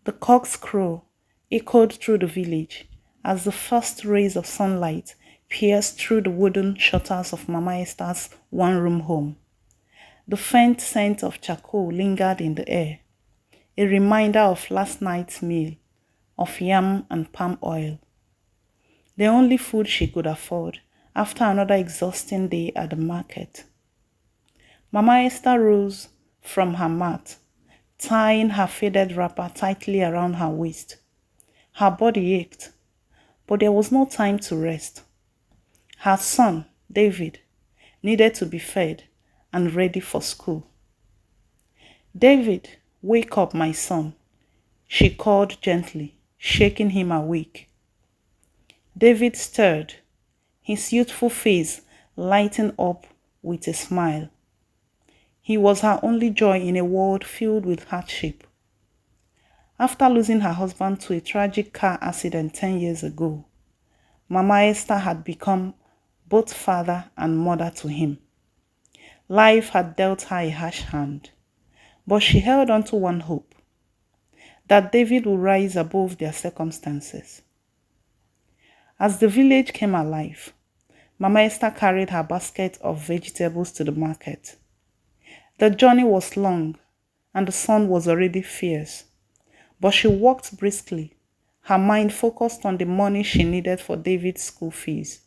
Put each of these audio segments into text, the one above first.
The cock's crow echoed through the village as the first rays of sunlight pierced through the wooden shutters of Mama Esther's one-room home. The faint scent of charcoal lingered in the air, a reminder of last night's meal of yam and palm oil, the only food she could afford after another exhausting day at the market. Mama Esther rose from her mat, tying her faded wrapper tightly around her waist. Her body ached, but there was no time to rest. Her son, David, needed to be fed and ready for school. "David, wake up, my son," she called gently, shaking him awake. David stirred, his youthful face lighting up with a smile. He was her only joy in a world filled with hardship. After losing her husband to a tragic car accident 10 years ago, Mama Esther had become both father and mother to him. Life had dealt her a harsh hand, but she held on to one hope: that David would rise above their circumstances. As the village came alive, Mama Esther carried her basket of vegetables to the market. The journey was long, and the sun was already fierce, but she walked briskly, her mind focused on the money she needed for David's school fees.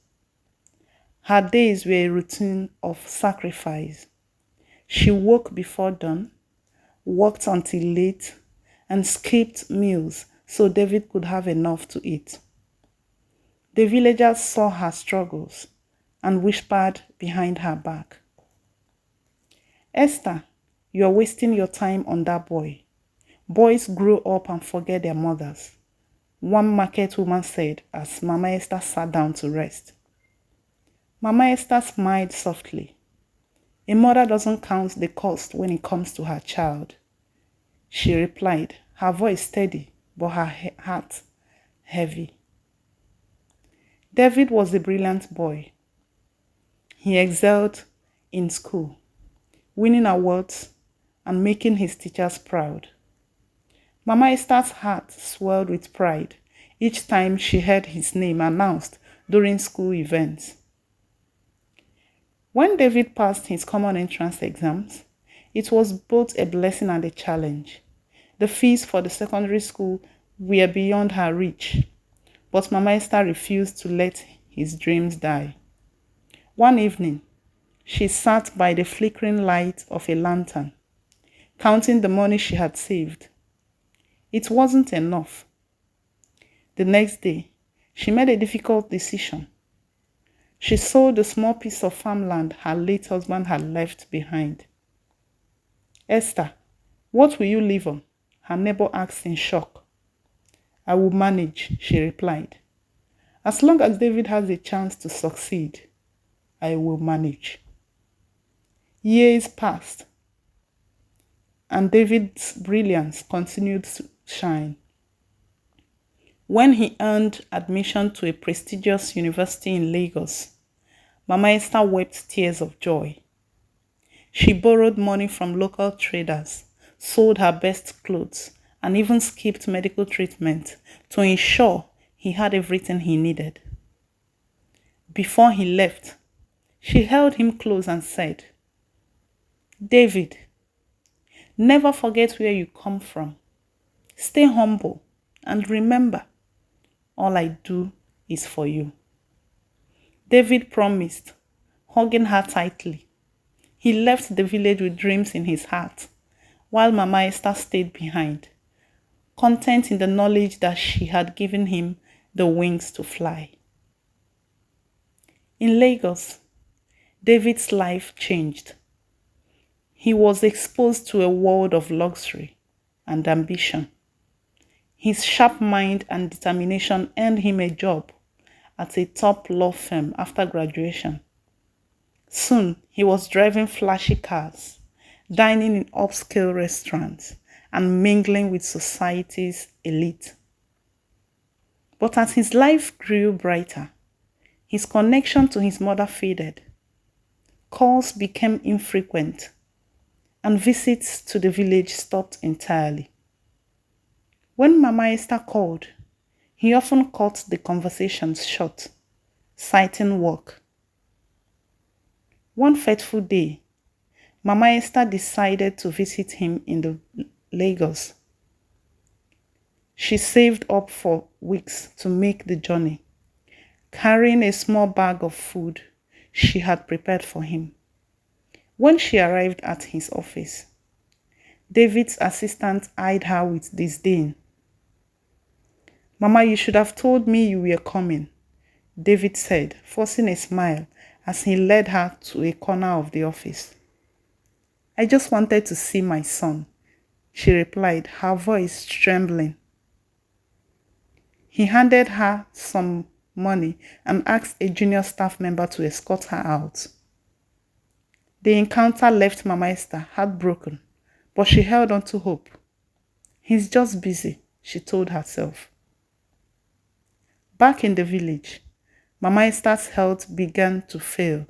Her days were a routine of sacrifice. She woke before dawn, worked until late, and skipped meals so David could have enough to eat. The villagers saw her struggles and whispered behind her back, "Esther, you're wasting your time on that boy. Boys grow up and forget their mothers," one market woman said as Mama Esther sat down to rest. Mama Esther smiled softly. "A mother doesn't count the cost when it comes to her child," she replied, her voice steady but her heart heavy. David was a brilliant boy. He excelled in school, winning awards and making his teachers proud. Mama Esther's heart swelled with pride each time she heard his name announced during school events. When David passed his common entrance exams, it was both a blessing and a challenge. The fees for the secondary school were beyond her reach, but Mama Esther refused to let his dreams die. One evening, she sat by the flickering light of a lantern, counting the money she had saved. It wasn't enough. The next day, she made a difficult decision. She sold a small piece of farmland her late husband had left behind. "Esther, what will you live on?" her neighbor asked in shock. "I will manage," she replied. "As long as David has a chance to succeed, I will manage." Years passed, and David's brilliance continued to shine. When he earned admission to a prestigious university in Lagos, Mama Esther wept tears of joy. She borrowed money from local traders, sold her best clothes, and even skipped medical treatment to ensure he had everything he needed. Before he left, she held him close and said, "David, never forget where you come from. Stay humble and remember, all I do is for you." David promised, hugging her tightly. He left the village with dreams in his heart, while Mama Esther stayed behind, content in the knowledge that she had given him the wings to fly. In Lagos, David's life changed. He was exposed to a world of luxury and ambition. His sharp mind and determination earned him a job at a top law firm after graduation. Soon, he was driving flashy cars, dining in upscale restaurants, and mingling with society's elite. But as his life grew brighter, his connection to his mother faded. Calls became infrequent, and visits to the village stopped entirely. When Mama Esther called, he often cut the conversations short, citing work. One fateful day, Mama Esther decided to visit him in the Lagos. She saved up for weeks to make the journey, carrying a small bag of food she had prepared for him. When she arrived at his office, David's assistant eyed her with disdain. "Mama, you should have told me you were coming," David said, forcing a smile as he led her to a corner of the office. "I just wanted to see my son," she replied, her voice trembling. He handed her some money and asked a junior staff member to escort her out. The encounter left Mama Esther heartbroken, but she held on to hope. "He's just busy," she told herself. Back in the village, Mama Esther's health began to fail.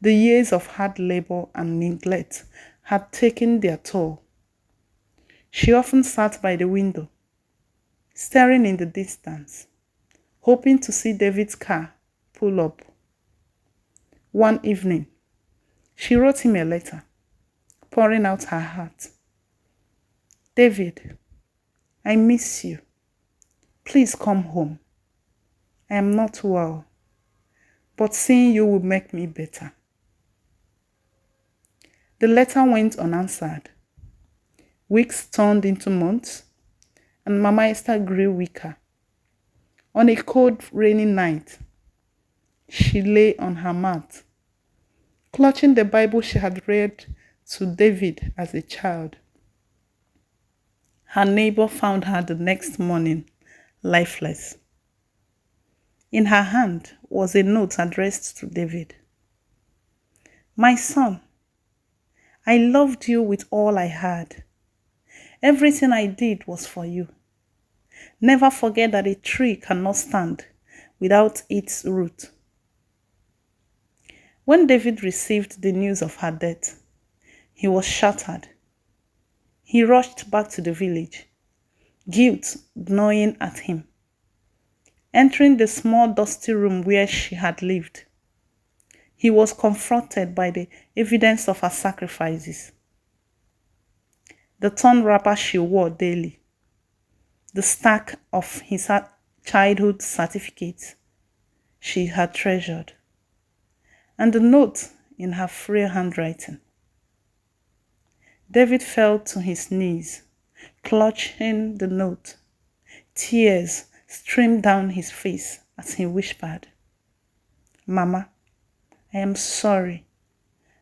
The years of hard labor and neglect had taken their toll. She often sat by the window, staring in the distance, hoping to see David's car pull up. One evening, she wrote him a letter, pouring out her heart. "David, I miss you. Please come home. I am not well, but seeing you will make me better." The letter went unanswered. Weeks turned into months, and Mama Esther grew weaker. On a cold, rainy night, she lay on her mat, clutching the Bible she had read to David as a child. Her neighbor found her the next morning, lifeless. In her hand was a note addressed to David. "My son, I loved you with all I had. Everything I did was for you. Never forget that a tree cannot stand without its root." When David received the news of her death, he was shattered. He rushed back to the village, guilt gnawing at him. Entering the small dusty room where she had lived, he was confronted by the evidence of her sacrifices. The torn wrapper she wore daily, the stack of his childhood certificates she had treasured, and the note in her frail handwriting. David fell to his knees, clutching the note. Tears streamed down his face as he whispered, "Mama, I am sorry.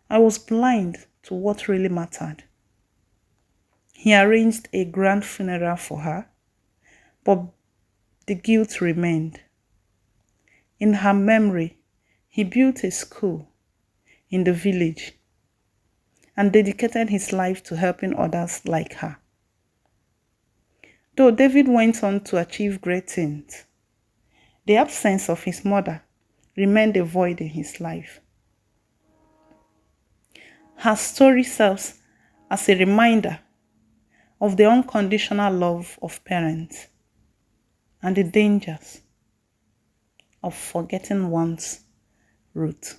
I was blind to what really mattered." He arranged a grand funeral for her, but the guilt remained. In her memory, he built a school in the village and dedicated his life to helping others like her. Though David went on to achieve great things, the absence of his mother remained a void in his life. Her story serves as a reminder of the unconditional love of parents and the dangers of forgetting one's root.